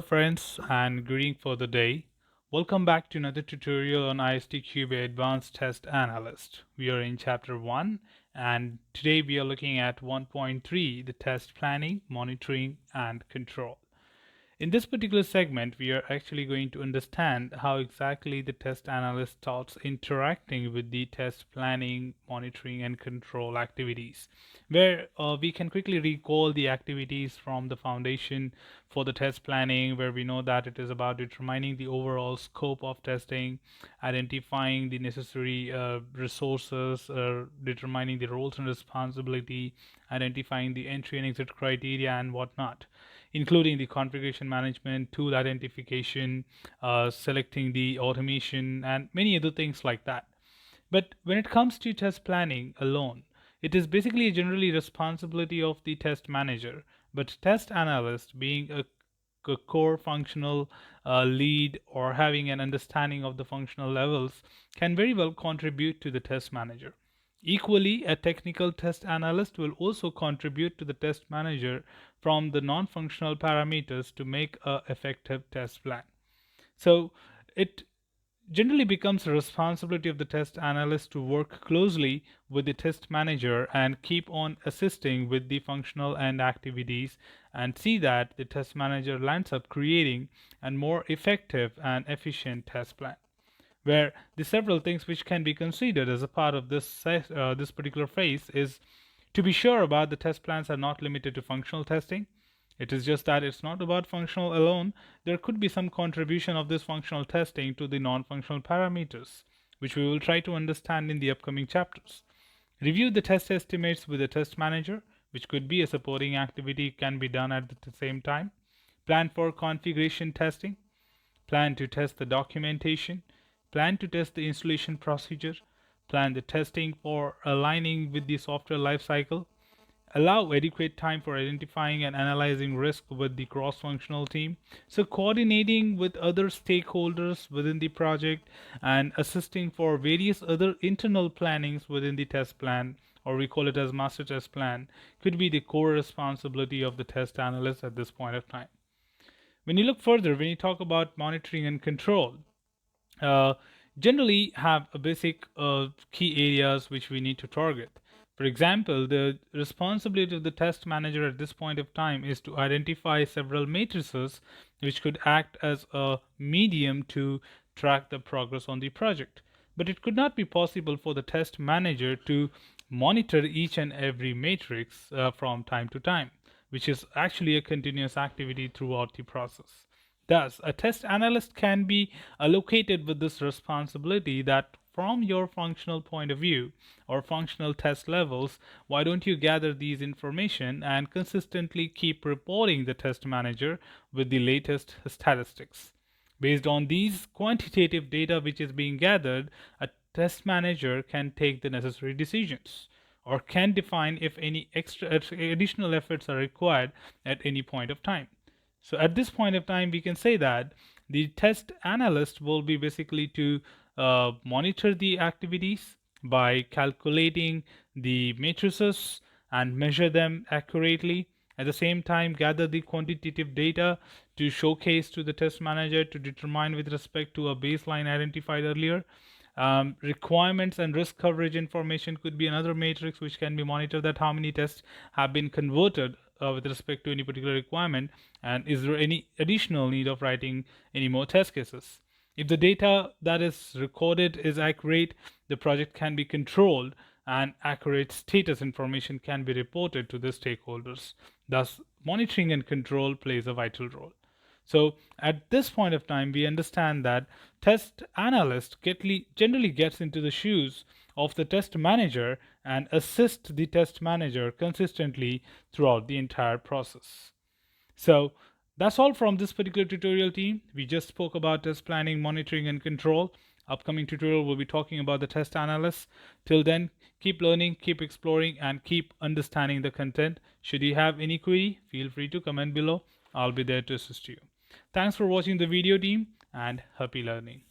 friends and greeting for the day. Welcome back to another tutorial on ISTQB Advance Test Analyst. We are in chapter 1 and today we are looking at 1.3, the test planning, monitoring and control. In this particular segment, we are actually going to understand how exactly the test analyst starts interacting with the test planning, monitoring, and control activities, where we can quickly recall the activities from the foundation for the test planning, where we know that it is about determining the overall scope of testing, identifying the necessary resources, determining the roles and responsibility, identifying the entry and exit criteria, and whatnot, including the configuration management, tool identification, selecting the automation, and many other things like that. But when it comes to test planning alone, it is basically generally responsibility of the test manager. But test analyst, being a core functional lead or having an understanding of the functional levels, can very well contribute to the test manager. Equally, a technical test analyst will also contribute to the test manager from the non-functional parameters to make an effective test plan. So it generally becomes the responsibility of the test analyst to work closely with the test manager and keep on assisting with the functional and activities and see that the test manager lands up creating a more effective and efficient test plan, where the several things which can be considered as a part of this particular phase is to be sure about the test plans are not limited to functional testing. It is just that it's not about functional alone. There could be some contribution of this functional testing to the non-functional parameters, which we will try to understand in the upcoming chapters. Review the test estimates with the test manager, which could be a supporting activity, can be done at the same time. Plan for configuration testing. Plan to test the documentation. Plan to test the installation procedure. Plan the testing for aligning with the software lifecycle. Allow adequate time for identifying and analyzing risk with the cross-functional team. So coordinating with other stakeholders within the project and assisting for various other internal plannings within the test plan, or we call it as master test plan, could be the core responsibility of the test analyst at this point of time. When you look further, when you talk about monitoring and control, uh, generally have a basic key areas which we need to target. For example, the responsibility of the test manager at this point of time is to identify several matrices which could act as a medium to track the progress on the project. But it could not be possible for the test manager to monitor each and every matrix from time to time, which is actually a continuous activity throughout the process. Thus, a test analyst can be allocated with this responsibility that from your functional point of view or functional test levels, why don't you gather these information and consistently keep reporting the test manager with the latest statistics. Based on these quantitative data which is being gathered, a test manager can take the necessary decisions or can define if any additional efforts are required at any point of time. So at this point of time, we can say that the test analyst will be basically to monitor the activities by calculating the matrices and measure them accurately. At the same time, gather the quantitative data to showcase to the test manager to determine with respect to a baseline identified earlier. Requirements and risk coverage information could be another matrix which can be monitored, that how many tests have been converted with respect to any particular requirement, and is there any additional need of writing any more test cases. If the data that is recorded is accurate, the project can be controlled and accurate status information can be reported to the stakeholders. Thus, monitoring and control plays a vital role. So at this point of time, we understand that test analyst generally gets into the shoes of the test manager and assist the test manager consistently throughout the entire process. So that's all from this particular tutorial team. We just spoke about test planning, monitoring, and control. Upcoming tutorial will be talking about the test analyst. Till then, keep learning, keep exploring, and keep understanding the content. Should you have any query, feel free to comment below. I'll be there to assist you. Thanks for watching the video, team, and happy learning.